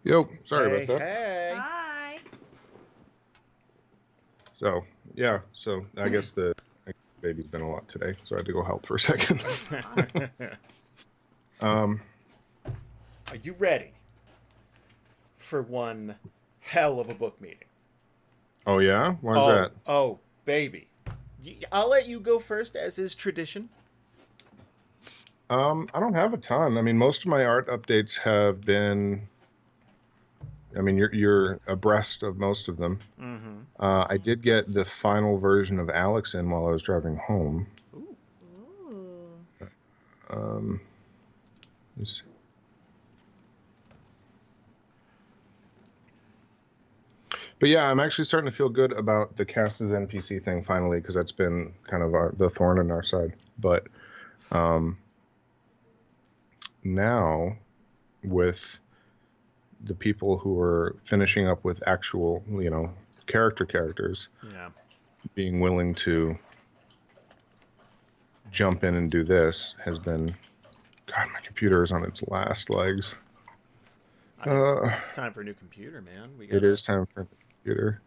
Yo, sorry Hey, about that. hey. Hi. So, yeah, so I guess the baby's been a lot today, so I had to go help for a second. um, Are you ready for one hell of a book meeting? oh yeah? Why is Oh, that? oh, baby. I'll let you go first, as is tradition. I don't have a ton. I mean, most of my art updates have been, I mean, you're abreast of most of them. Mm-hmm. I did get the final version of Alex in while I was driving home. Ooh. Ooh. Um, let's see. But yeah, I'm actually starting to feel good about the cast as NPC thing finally, because that's been kind of the thorn in our side. But um, now, with the people who are finishing up with actual, characters Yeah. being willing to jump in and do this has been, God, my computer is on its last legs. I think it's time for a new computer, man. We It gotta. is time for a computer.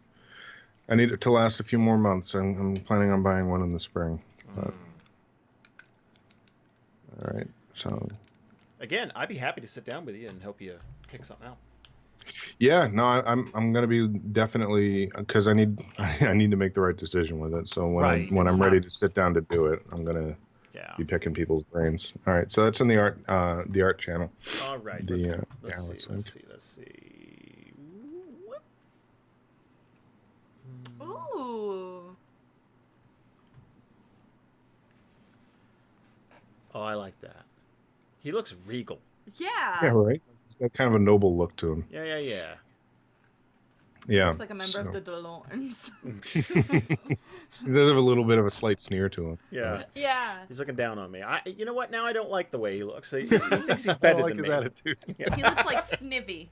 I need it to last a few more months. I'm planning on buying one in the spring. But, all right, so Again, I'd be happy to sit down with you and help you pick something out. yeah, no, I'm gonna be definitely, because I need I need to make the right decision with it. So when I'm ready to sit down to do it, I'm gonna be picking people's brains. All right, so that's in the art channel. All right. Let's see. Whoop. Ooh. Oh, I like that. He looks regal. Yeah. Yeah, right. It's got kind of a noble look to him. Yeah. Yeah. Looks like a member of the Dolorns. He does have a little bit of a slight sneer to him. Yeah. Yeah. He's looking down on me. You know what? Now I don't like the way he looks. He thinks he's better I like than his me. attitude. Yeah. He looks like Snivy.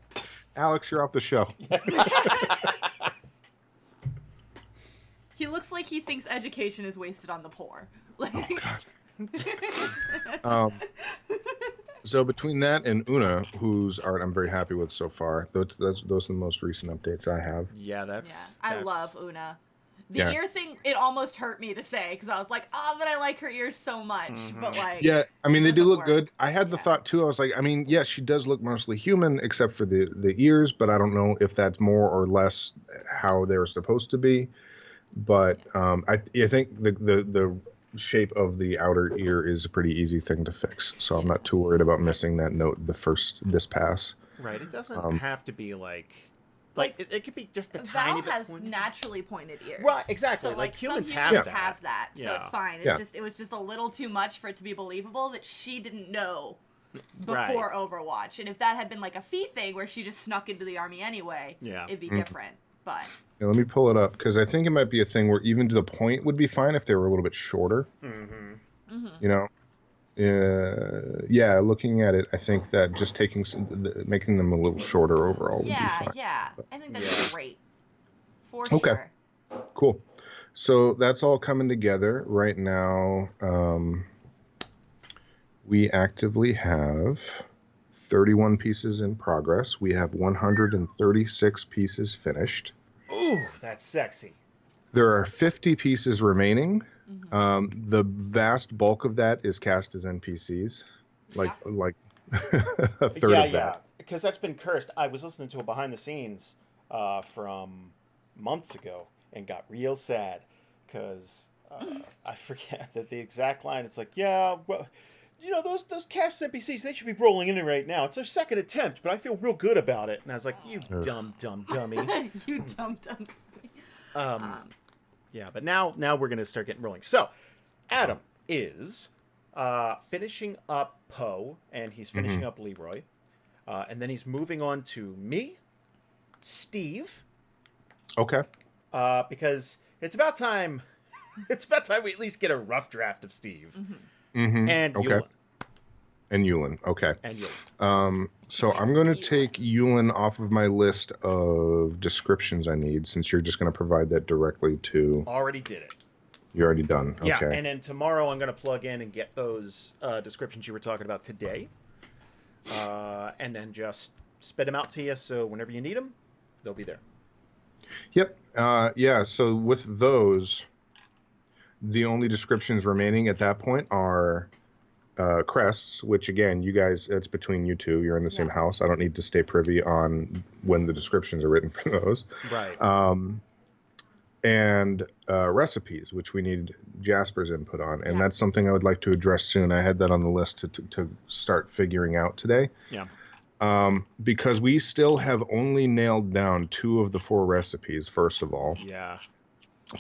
Alex, you're off the show. He looks like he thinks education is wasted on the poor. Like... Oh, God. So between that and Una, whose art I'm very happy with so far, those are the most recent updates I have. Yeah, I love Una. The ear thing, it almost hurt me to say, because I was like, oh, but I like her ears so much. Mm-hmm. But like, yeah, I mean, they do look work. good. I had the thought too. I was like, I mean, yes, she does look mostly human, except for the ears, but I don't know if that's more or less how they're supposed to be. But I think the shape of the outer ear is a pretty easy thing to fix, so I'm not too worried about missing that note this pass. Right, it doesn't have to be like it could be just a tiny bit. Val has naturally pointed ears. Right, exactly. So like humans some have humans that. have that, so Yeah. it's fine. It was just a little too much for it to be believable that she didn't know before Overwatch. And if that had been like a Fee thing where she just snuck into the army anyway, it'd be different. But yeah, let me pull it up, because I think it might be a thing where even to the point would be fine if they were a little bit shorter. You know, yeah. Looking at it, I think that just making them a little shorter overall would be fine. Yeah, I think that's great. For sure. Cool. So that's all coming together right now. We actively have 31 pieces in progress. We have 136 pieces finished. Ooh, that's sexy. There are 50 pieces remaining. The vast bulk of that is cast as NPCs, like a third of that. Yeah, because that's been cursed. I was listening to a behind the scenes from months ago and got real sad because I forget the exact line. It's like, yeah, well, you know, those cast NPCs, they should be rolling in right now. It's their second attempt, but I feel real good about it. And I was like, you dumb dummy. You dumb dummy. Yeah, but now we're gonna start getting rolling. So, Adam is finishing up Poe, and he's finishing up Leroy, and then he's moving on to me, Steve. Okay. Because it's about time. It's about time we at least get a rough draft of Steve. And Yulin. And Yulin. Okay. And Yulin. So I'm going to take Yulin off of my list of descriptions I need, since you're just going to provide that directly to... Already did it. You're already done. Okay. Yeah, and then tomorrow I'm going to plug in and get those descriptions you were talking about today. And then just spit them out to you, so whenever you need them, they'll be there. Yep. Yeah. So with those, the only descriptions remaining at that point are crests, which again, you guys, it's between you two. You're in the same house. I don't need to stay privy on when the descriptions are written for those. Right. And recipes, which we need Jasper's input on. And that's something I would like to address soon. I had that on the list to start figuring out today. Yeah. Because we still have only nailed down 2 of the 4 recipes, first of all. Yeah.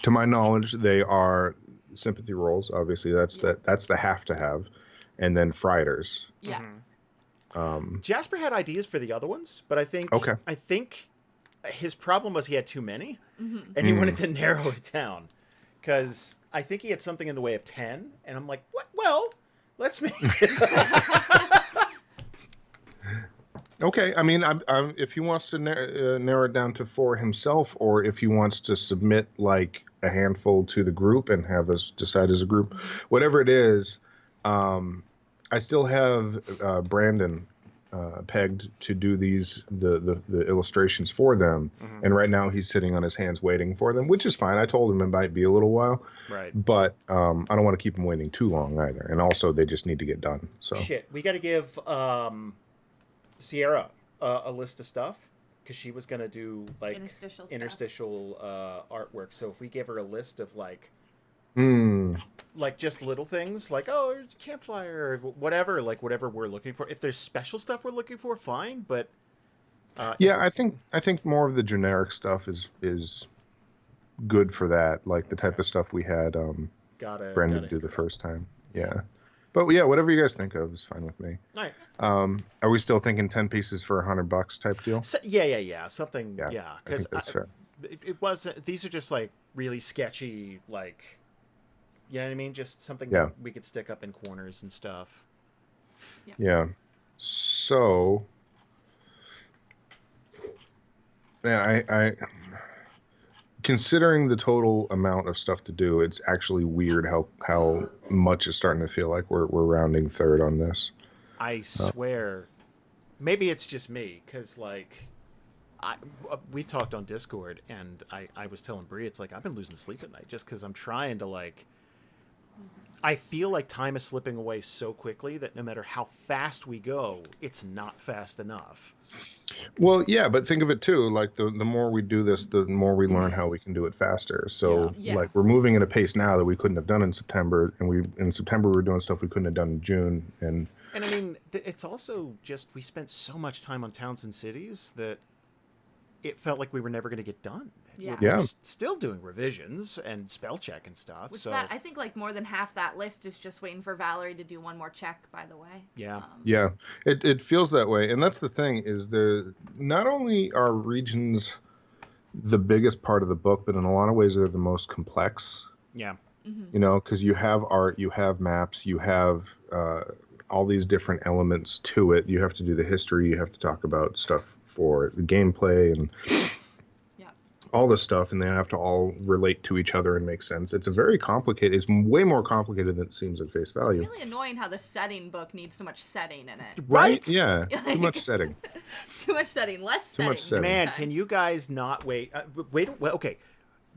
To my knowledge, they are sympathy rolls. Obviously, that's the have to have. And then friters. Yeah. Jasper had ideas for the other ones, but I think his problem was he had too many, and he wanted to narrow it down. Because I think he had something in the way of 10, and I'm like, what? Well, let's make it. Okay, I mean, if he wants to narrow it down to 4 himself, or if he wants to submit like a handful to the group and have us decide as a group, whatever it is, I still have Brandon pegged to do the illustrations for them, and right now he's sitting on his hands waiting for them, which is fine. I told him it might be a little while, right? But I don't want to keep him waiting too long either, and also they just need to get done. So shit, we got to give Sierra a list of stuff, because she was gonna do like interstitial artwork. So if we give her a list of like just little things like campfire or whatever, like whatever we're looking for. If there's special stuff we're looking for, fine. But I think more of the generic stuff is good for that. Like the type of stuff we had Brendan do the first time. Yeah. But yeah, whatever you guys think of is fine with me. All right. Are we still thinking 10 pieces for $100 type deal? So, yeah. Something. Yeah. Because that's fair. It wasn't. These are just like really sketchy, like, you know what I mean? Just something Yeah. that we could stick up in corners and stuff. Yeah. So, man, I considering the total amount of stuff to do, it's actually weird how much it's starting to feel like we're rounding third on this. I swear, maybe it's just me, because like, we talked on Discord, and I was telling Bree, it's like I've been losing sleep at night just because I'm trying to like. I feel like time is slipping away so quickly that no matter how fast we go, it's not fast enough. Well, yeah, but think of it too. Like the more we do this, the more we learn how we can do it faster. So like we're moving at a pace now that we couldn't have done in September, and in September we were doing stuff we couldn't have done in June. And I mean, it's also just we spent so much time on towns and cities that it felt like we were never going to get done. Yeah. We're still doing revisions and spell check and stuff. Which I think like more than half that list is just waiting for Valerie to do one more check, by the way. Yeah. Yeah. It feels that way. And that's the thing is not only are regions the biggest part of the book, but in a lot of ways they're the most complex. Yeah. Mm-hmm. You know, because you have art, you have maps, you have all these different elements to it. You have to do the history, you have to talk about stuff for the gameplay and all this stuff, and they have to all relate to each other and make sense. It's it's way more complicated than it seems at face value. It's really annoying how the setting book needs so much setting in it. Right? Yeah. Too much setting. Too much setting. Less setting. Too much setting. Man, can you guys not wait? Okay.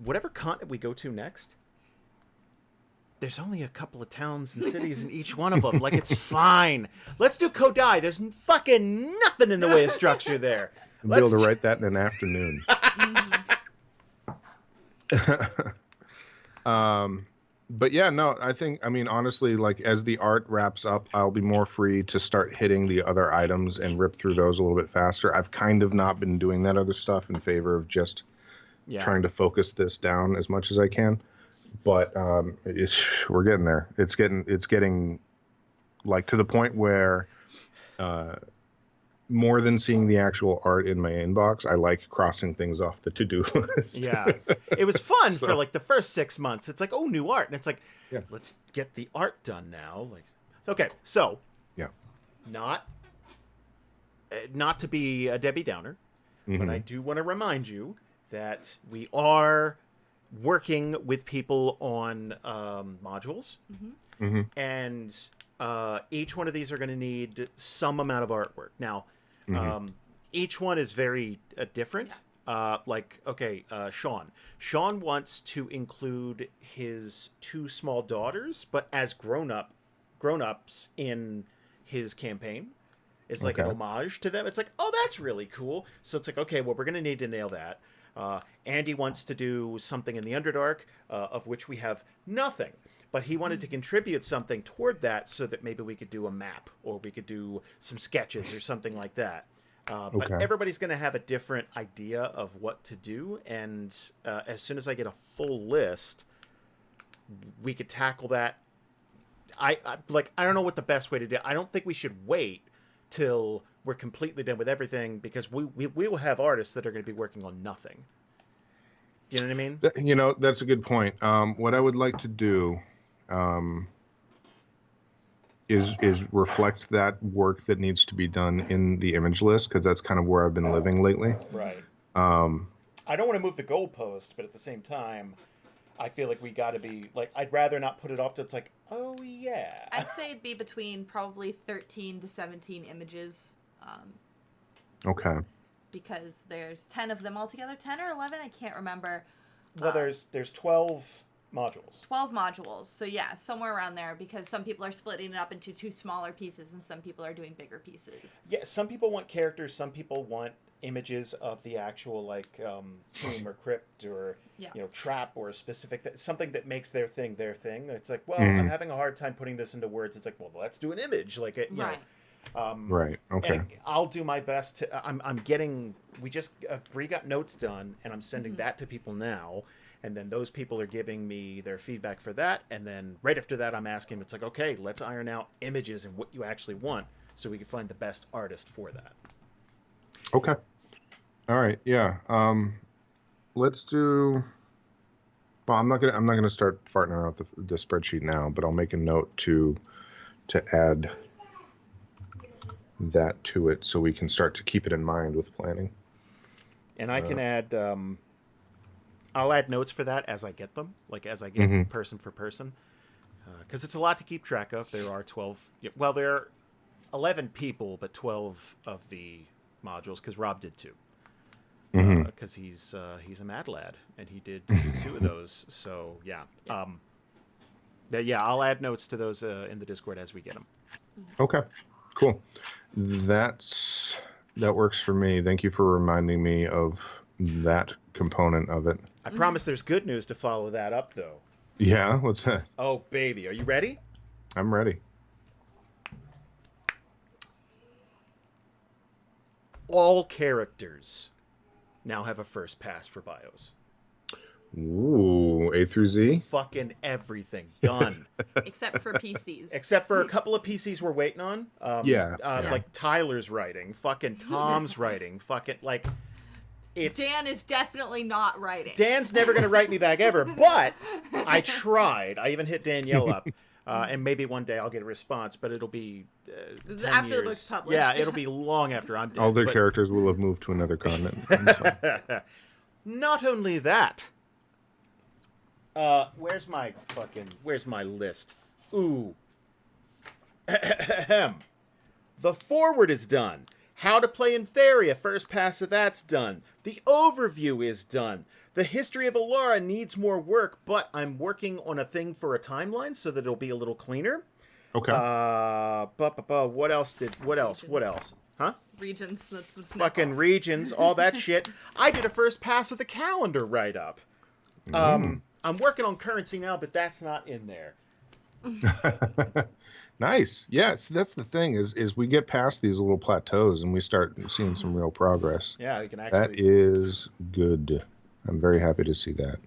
Whatever continent we go to next, there's only a couple of towns and cities in each one of them. Like, it's fine. Let's do Kodai. There's fucking nothing in the way of structure there. I'll be able to write that in an afternoon. But yeah, no, I mean, honestly, like as the art wraps up, I'll be more free to start hitting the other items and rip through those a little bit faster. I've kind of not been doing that other stuff in favor of just trying to focus this down as much as I can. But we're getting there. It's getting like to the point where more than seeing the actual art in my inbox, I like crossing things off the to-do list. Yeah. It was fun for like the first 6 months. It's like, oh, new art. And it's like, let's get the art done now. Like, okay. So not to be a Debbie Downer, but I do want to remind you that we are working with people on modules. And each one of these are going to need some amount of artwork. Now, each one is very different. Yeah. Sean wants to include his 2 small daughters, but as grown-ups in his campaign. It's like an homage to them. It's like, oh, that's really cool. So it's like, okay, well, we're going to need to nail that. Andy wants to do something in the Underdark, of which we have nothing. But he wanted to contribute something toward that so that maybe we could do a map or we could do some sketches or something like that. But everybody's going to have a different idea of what to do. And as soon as I get a full list, we could tackle that. I don't know what the best way to do it. I don't think we should wait till we're completely done with everything, because we will have artists that are going to be working on nothing. You know what I mean? That's a good point. What I would like to do is reflect that work that needs to be done in the image list, because that's kind of where I've been living lately. Right. I don't want to move the goalpost, but at the same time, I feel like we got to be like, I'd rather not put it off till it's like, oh yeah. I'd say it'd be between probably 13 to 17 images. Okay. Because there's 10 of them altogether, 10 or 11, I can't remember. Well, there's 12 modules. 12 modules. So yeah, somewhere around there, because some people are splitting it up into 2 smaller pieces and some people are doing bigger pieces. Yeah, some people want characters, some people want images of the actual tomb or crypt or trap or a specific something that makes their thing their thing. It's like, well, I'm having a hard time putting this into words. It's like, well, let's do an image, like it, right. Right. Okay. And I'll do my best to. I'm getting. We just Bree got notes done, and I'm sending that to people now. And then those people are giving me their feedback for that. And then right after that, I'm asking. It's like, okay, let's iron out images and what you actually want, so we can find the best artist for that. Okay. All right. Yeah. Let's do. Well, I'm not gonna start farting out the spreadsheet now, but I'll make a note to add that to it so we can start to keep it in mind with planning. And I can add. I'll add notes for that as I get them, like as I get person for person, because it's a lot to keep track of. There are 12. Well, there are 11 people, but 12 of the modules, because Rob did 2. Because he's a mad lad, and he did 2 of those. So yeah, I'll add notes to those in the Discord as we get them. Okay, cool. That works for me. Thank you for reminding me of that component of it. I promise there's good news to follow that up, though. Yeah, what's that? Oh, baby, are you ready? I'm ready. All characters now have a first pass for bios. Ooh, A through Z? Fucking everything. Done. Except for PCs. Except for a couple of PCs we're waiting on. Like Tyler's writing. Fucking Tom's writing. Fucking, like, it's... Dan is definitely not writing. Dan's never going to write me back ever, but I tried. I even hit Danielle up. And maybe one day I'll get a response, but it'll be 10 after years. the book's published. Yeah, it'll be long after I'm dead. All their characters will have moved to another continent. Not only that... where's my list? Ooh. The forward is done. How to play in Theria, first pass of that's done. The overview is done. The history of Alara needs more work, but I'm working on a thing for a timeline so that it'll be a little cleaner. Okay. What else? Huh? Regions, that's what's next. Fucking regions, all that shit. I did a first pass of the calendar write-up. I'm working on currency now, but that's not in there. Nice. Yes, that's the thing is we get past these little plateaus and we start seeing some real progress. Yeah, you can actually. That is good. I'm very happy to see that.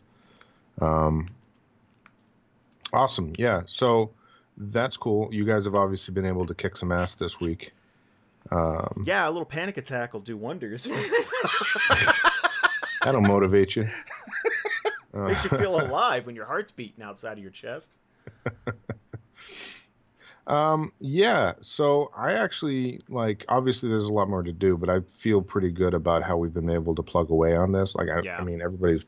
Awesome. Yeah. So that's cool. You guys have obviously been able to kick some ass this week. Yeah, a little panic attack will do wonders. That'll motivate you. Makes you feel alive when your heart's beating outside of your chest. Yeah, so I actually, obviously there's a lot more to do, but I feel pretty good about how we've been able to plug away on this. I mean, everybody's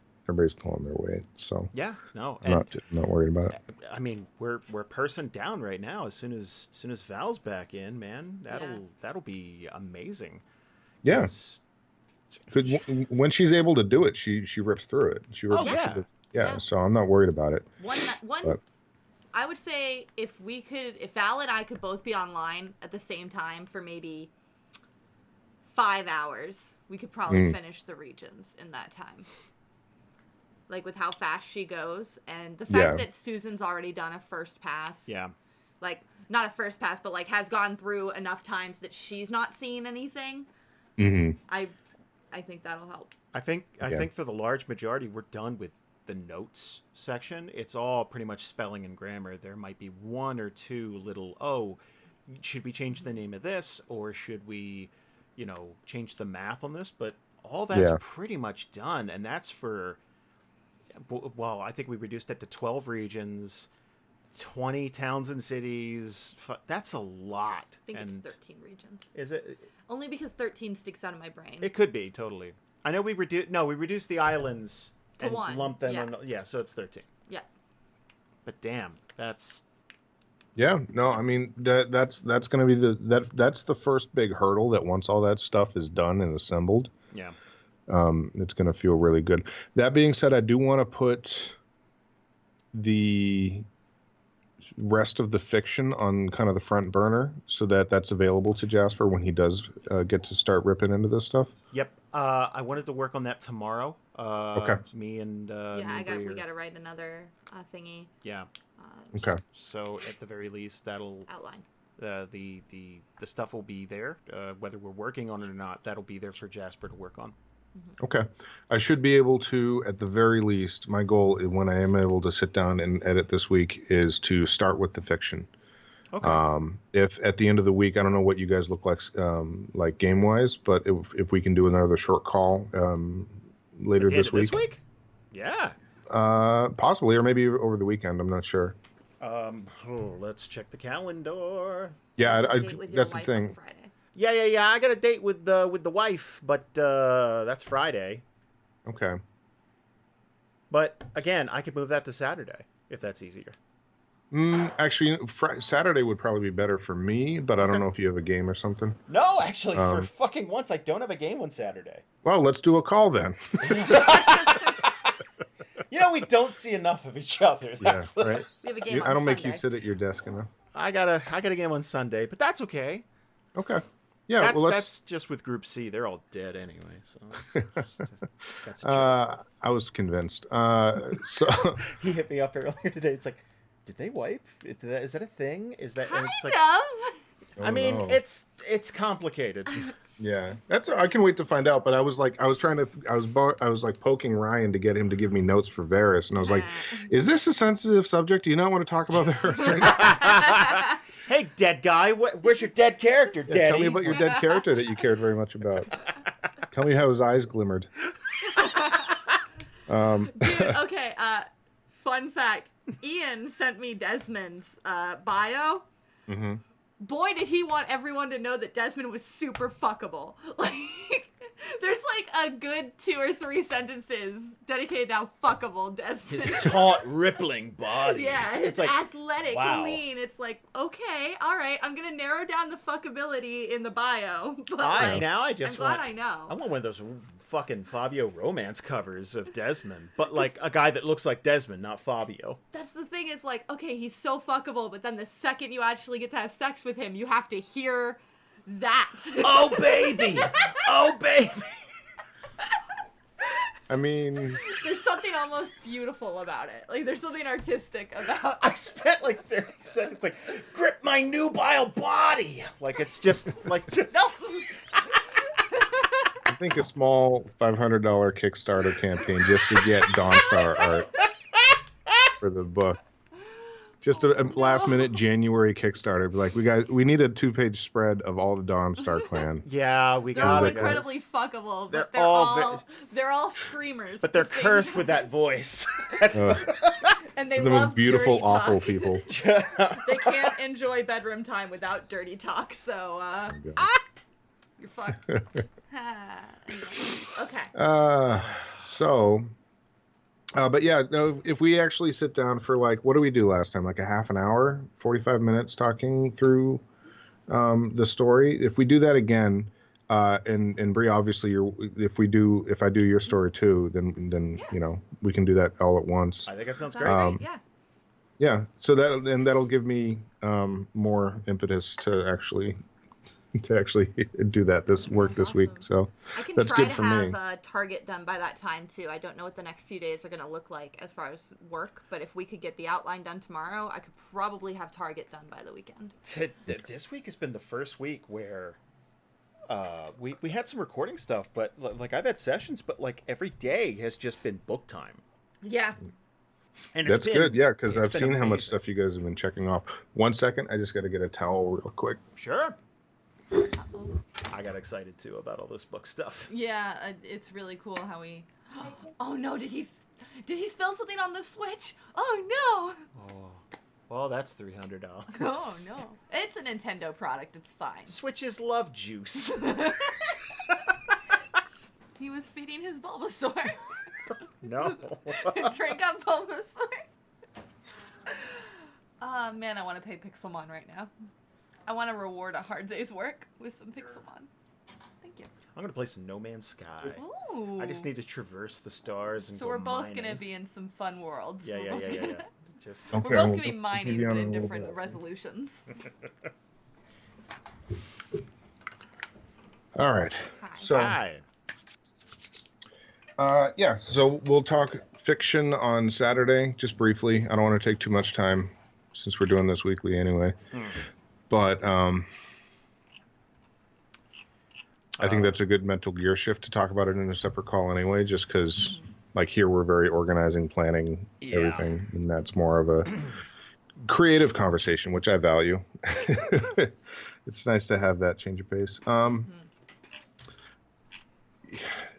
pulling their weight, so yeah, no, I'm not worried about it. I mean, we're person down right now. As soon as Val's back in, man, that'll be amazing. Yeah. Because when she's able to do it, she rips through it. She rips through it. So I'm not worried about it. One. I would say if Val and I could both be online at the same time for maybe 5 hours, we could probably finish the regions in that time. Like with how fast she goes, and the fact that Susan's already done a first pass. Yeah. Like, not a first pass, but like has gone through enough times that she's not seen anything. Mm-hmm. I think that'll help. I think for the large majority, we're done with the notes section. It's all pretty much spelling and grammar. There might be one or two little, should we change the name of this, or should we, change the math on this? But all that's pretty much done, and that's for, well, I think we reduced it to 12 regions, 20 towns and cities. That's a lot. I think it's 13 regions. Is it? Only because 13 sticks out of my brain. It could be, totally. I know we reduced the islands to and one. Lumped them. So it's 13. Yeah. But damn, that's. Yeah, no, I mean that's going to be that's the first big hurdle. That once all that stuff is done and assembled, it's going to feel really good. That being said, I do want to put the rest of the fiction on kind of the front burner so that that's available to Jasper when he does get to start ripping into this stuff. Yep. I wanted to work on that tomorrow. Okay. Me and we got to write another thingy. Yeah. Okay. So at the very least, that'll outline. The stuff will be there. Whether we're working on it or not, that'll be there for Jasper to work on. Okay. I should be able to, at the very least, my goal when I am able to sit down and edit this week is to start with the fiction. Okay. If at the end of the week, I don't know what you guys look like game wise, but if we can do another short call later this week. This week? Yeah. Possibly, or maybe over the weekend. I'm not sure. Let's check the calendar. Yeah, that's the thing. Yeah. I got a date with the wife, but that's Friday. Okay. But again, I could move that to Saturday if that's easier. Actually, Saturday would probably be better for me, but I don't know if you have a game or something. No, actually, for fucking once, I don't have a game on Saturday. Well, let's do a call then. We don't see enough of each other. That's right. We have a game on I don't Sunday. make you sit at your desk enough. I got a game on Sunday, but that's okay. Okay. Yeah, that's just with Group C. They're all dead anyway. So that's I was convinced. So he hit me up earlier today. It's like, did they wipe? Is that a thing? Is that kind it's like, of? I mean, it's complicated. Yeah, I can wait to find out. But I was poking Ryan to get him to give me notes for Varys, and I was like, "Is this a sensitive subject? Do you not want to talk about Varys right now?" Hey, dead guy, where's your dead character, Daddy? Tell me about your dead character that you cared very much about. Tell me how his eyes glimmered. Dude, okay. Fun fact: Ian sent me Desmond's bio. Mm-hmm. Boy, did he want everyone to know that Desmond was super fuckable. Like, there's like a good 2 or 3 sentences dedicated to how fuckable Desmond is. His taut, rippling body. Yeah, it's like athletic, wow. lean. It's like, okay, all right, I'm gonna narrow down the fuckability in the bio. But I'm glad I know. I want one of those fucking Fabio romance covers of Desmond, but like a guy that looks like Desmond, not Fabio. That's the thing. It's like, okay, he's so fuckable, but then the second you actually get to have sex with him, you have to hear that. Oh baby, oh baby. I mean, there's something almost beautiful about it. Like, there's something artistic about. I spent like 30 seconds like, grip my nubile body. Like it's just no. I think a small $500 Kickstarter campaign just to get Dawnstar art for the book. Just a last-minute January Kickstarter. Like, we need a 2-page spread of all the Dawnstar clan. Yeah, they're all incredibly fuckable, but they're all screamers. But they're cursed with that voice. And they the love most beautiful, dirty awful talk. people. They can't enjoy bedroom time without dirty talk. So, you're fucked. Okay. But yeah, no, if we actually sit down for like, what did we do last time? Like a half an hour, 45 minutes talking through the story. If we do that again, And Bree, obviously, if I do your story too, then we can do that all at once. I think that sounds Sounds great. great. Yeah. Yeah. So that'll give me more impetus to actually do this Sounds this week. awesome. So I can that's try good to for have me. Target done by that time too. I don't know what the next few days are going to look like as far as work, but if we could get the outline done tomorrow, I could probably have Target done by the weekend. This week has been the first week where we had some recording stuff, but like I've had sessions, but like every day has just been book time. Yeah. And That's good, yeah, because I've seen amazing. how much stuff you guys have been checking off. 1 second, I just got to get a towel real quick. Sure. Uh-oh. I got excited too about all this book stuff. Yeah, it's really cool how we. Oh no! Did he spill something on the Switch? Oh no! Oh, well, that's $300. Oh no! It's a Nintendo product. It's fine. Switches love juice. He was feeding his Bulbasaur. No. Drink up Bulbasaur. Man, I want to pay Pixelmon right now. I want to reward a hard day's work with some Pixelmon. Thank you. I'm going to play some No Man's Sky. Ooh. I just need to traverse the stars and So go we're both mining. going to be in some fun worlds. Yeah. Just We're both going to be mining, but in different resolutions. All right. Hi. So, Hi. yeah, so we'll talk fiction on Saturday, just briefly. I don't want to take too much time since we're doing this weekly anyway. But I think that's a good mental gear shift to talk about it in a separate call anyway, just because, like, here we're very organizing, planning everything, and that's more of a creative conversation, which I value. It's nice to have that change of pace.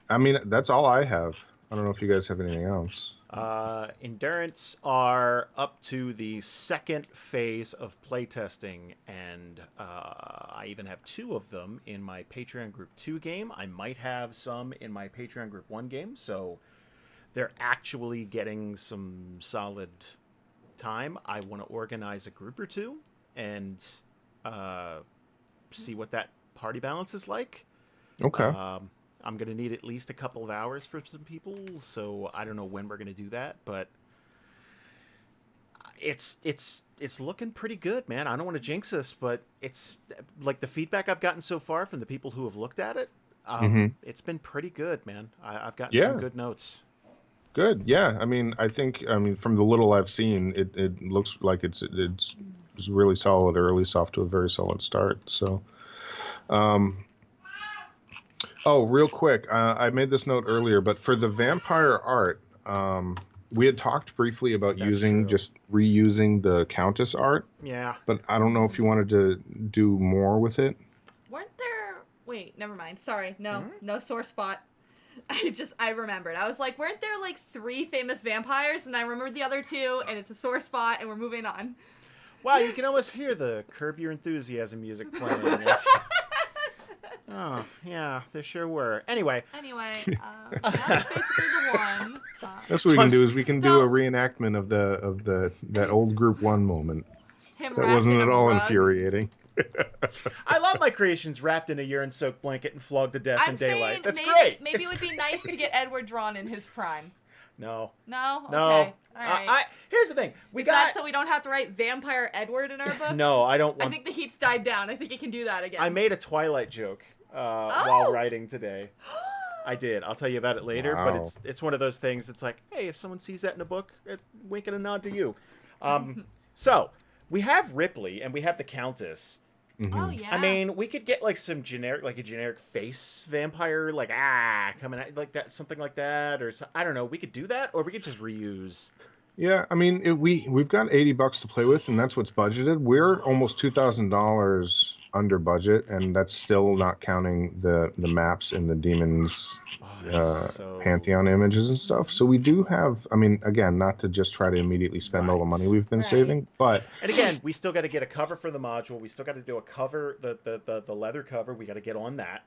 I mean, that's all I have. I don't know if you guys have anything else. Endurance are up to the second phase of playtesting, and I even have 2 of them in my Patreon Group 2 game. I might have some in my Patreon Group 1 game, so they're actually getting some solid time. I want to organize a group or 2 and see what that party balance is like. Okay. I'm going to need at least a couple of hours for some people, so I don't know when we're going to do that, but it's looking pretty good, man. I don't want to jinx this, but it's like the feedback I've gotten so far from the people who have looked at it. It's been pretty good, man. I've gotten some good notes. Good. Yeah. I mean, from the little I've seen, it looks like it's really solid, or at least off to a very solid start. So, oh, real quick, I made this note earlier, but for the vampire art, we had talked briefly about reusing the Countess art. Yeah. But I don't know if you wanted to do more with it. Weren't there... Wait, never mind. Sorry. No, no sore spot. I remembered. I was like, weren't there like 3 famous vampires? And I remembered the other 2, and it's a sore spot, and we're moving on. Wow, you can almost hear the Curb Your Enthusiasm music playing. Oh, yeah, there sure were. Anyway, that's basically the one. That's what we can do, is we can do a reenactment of that old Group 1 moment. That wasn't at all infuriating. I love my creations wrapped in a urine-soaked blanket and flogged to death in daylight. That's great. great. Maybe it would be nice to get Edward drawn in his prime. No. No? Okay. No. All right. Here's the thing. Is that so we don't have to write Vampire Edward in our book? No, I don't want... I think the heat's died down. I think it can do that again. I made a Twilight joke while writing today. I did. I'll tell you about it later, but it's one of those things. It's like, hey, if someone sees that in a book, wink and a nod to you. So, we have Ripley and we have the Countess. Oh, yeah. I mean, we could get like a generic face vampire, coming out like that, something like that, or I don't know. We could do that, or we could just reuse. Yeah, I mean, we've got $80 to play with, and that's what's budgeted. We're almost $2,000 under budget, and that's still not counting the maps and the demons pantheon images and stuff. So we do have, I mean, again, not to just try to immediately spend all the money we've been saving, but... And again, we still got to get a cover for the module. We still got to do a cover, the leather cover. We got to get on that.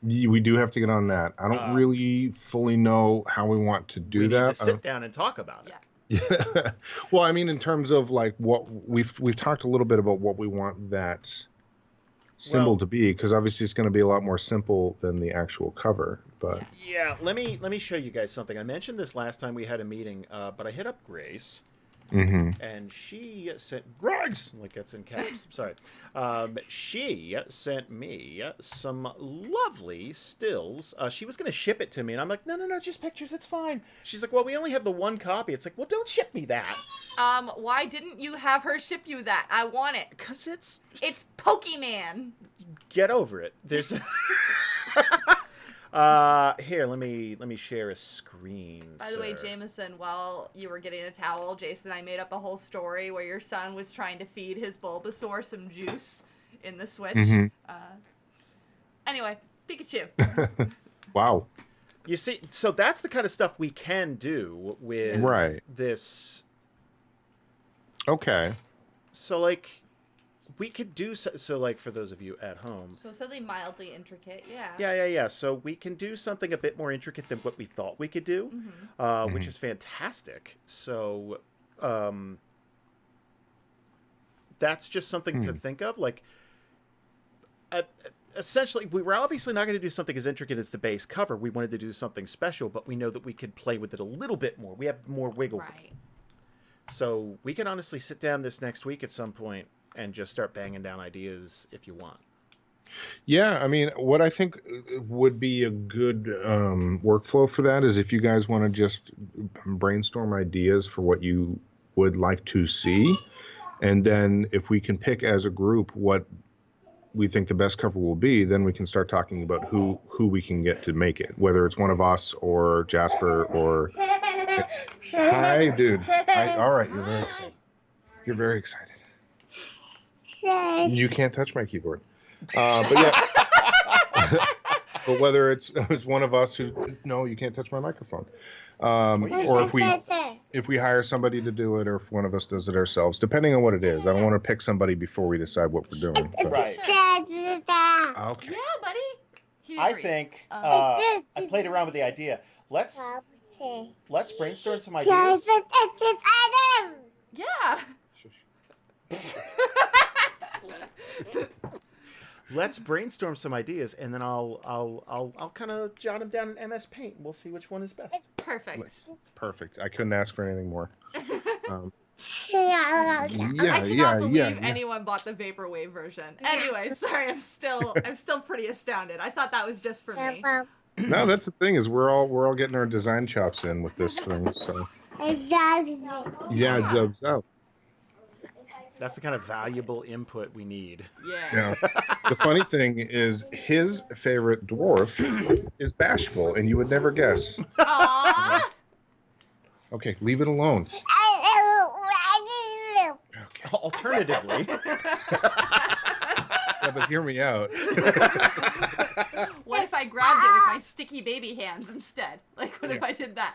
We do have to get on that. I don't really fully know how we want to do that. Need to sit down and talk about it. Yeah. Well, I mean, in terms of like what we've talked a little bit about what we want that symbol Well- to be, because obviously it's going to be a lot more simple than the actual cover. But Yeah, let me show you guys something. I mentioned this last time we had a meeting, but I hit up Grace, and she sent Grace, like that's in caps. Sorry. She sent me some lovely stills. She was gonna ship it to me, and I'm like, no, just pictures. It's fine. She's like, well, we only have the one copy. It's like, well, don't ship me that. Why didn't you have her ship you that? I want it. Because it's Pokemon. get over it. There's here, let me share a screen. By the way, sir. Jameson, while you were getting a towel, Jason and I made up a whole story where your son was trying to feed his Bulbasaur some juice in the Switch. Anyway, Pikachu. wow. You see, so that's the kind of stuff we can do with this. Okay. So, like, we could do so. Like, for those of you at home. So something mildly intricate, yeah. Yeah. So we can do something a bit more intricate than what we thought we could do, which is fantastic. So, that's just something to think of. Like, essentially, we were obviously not going to do something as intricate as the base cover. We wanted to do something special, but we know that we could play with it a little bit more. We have more wiggle room. Right. So we can honestly sit down this next week at some point and just start banging down ideas if you want. Yeah, I mean, what I think would be a good workflow for that is if you guys want to just brainstorm ideas for what you would like to see, and then if we can pick as a group what we think the best cover will be, then we can start talking about who we can get to make it, whether it's one of us or Jasper or... Hi, dude. Hi. All right, you're very excited. You're very excited. You can't touch my keyboard. But yeah. But whether it's one of us who... No, you can't touch my microphone. Or if we hire somebody to do it, or if one of us does it ourselves, depending on what it is. I don't want to pick somebody before we decide what we're doing. But... Right. Okay. Yeah, buddy. He I agrees. think I played around with the idea. Let's brainstorm some ideas. Yeah. Let's brainstorm some ideas, and then I'll kind of jot them down in MS Paint. And we'll see which one is best. Perfect. Perfect. I couldn't ask for anything more. I cannot believe anyone bought the Vaporwave version. Anyway, sorry, I'm still pretty astounded. I thought that was just for me. No, that's the thing is we're all getting our design chops in with this thing. So yeah, jobs out. That's the kind of valuable input we need. Yeah. The funny thing is his favorite dwarf is Bashful, and you would never guess. Aww. Okay, leave it alone. Okay. Alternatively, Yeah, but hear me out. What if I grabbed it with my sticky baby hands instead? Like, what if I did that?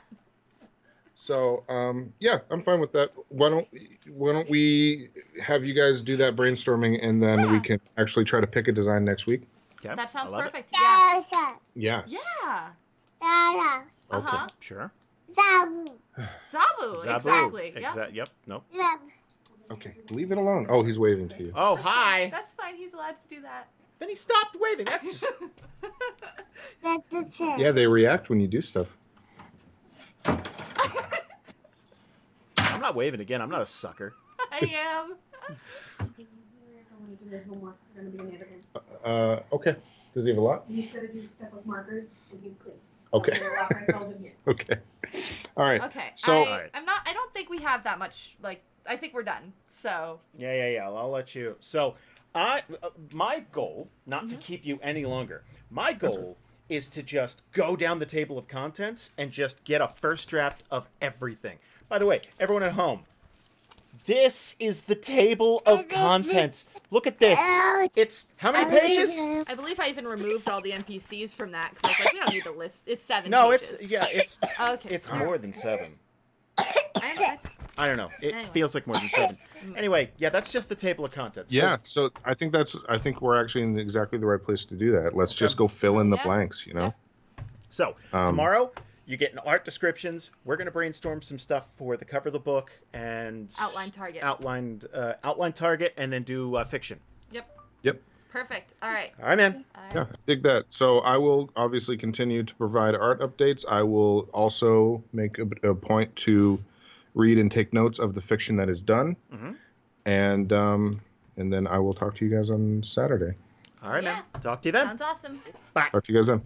So, yeah, I'm fine with that. Why don't we have you guys do that brainstorming, and then we can actually try to pick a design next week? yeah, That sounds I love perfect. Yeah. Yes. Yeah. Okay, sure. Zabu. Zabu. Exactly. Yep. Yep. Nope. Okay, leave it alone. Oh, he's waving to you. Oh, That's hi. fine. That's fine. He's allowed to do that. Then he stopped waving. That's just... Yeah, they react when you do stuff. I'm not waving again. I'm not a sucker. I am. Okay. Does he have a lot? He's gonna do stuff with markers, and he's clean. Okay. So I'm gonna lock myself in here. Okay. All right. Okay. So- I don't think we have that much. Like, I think we're done. So. Yeah. I'll let you. So, my goal, not to keep you any longer, my goal is to just go down the table of contents and just get a first draft of everything. By the way, everyone at home, this is the table of contents. Look at this. It's how many pages? I believe I even removed all the NPCs from that because I was like, we don't need the list. It's 7 No, pages. it's Okay. it's more than 7. I I don't know. It Anyway. feels like more than 7. Anyway, yeah, that's just the table of contents. So- Yeah, so I think we're actually in exactly the right place to do that. Let's just go fill in the Yeah. blanks, you know? So, tomorrow, you get art descriptions. We're going to brainstorm some stuff for the cover of the book and Outline target. outline target, and then do fiction. Yep. Yep. Perfect. All right. All right, man. All right. Yeah, dig that. So I will obviously continue to provide art updates. I will also make a point to read and take notes of the fiction that is done, Mm-hmm. and then I will talk to you guys on Saturday. All right, Yeah. man. Talk to you then. Sounds awesome. Bye. Talk to you guys then.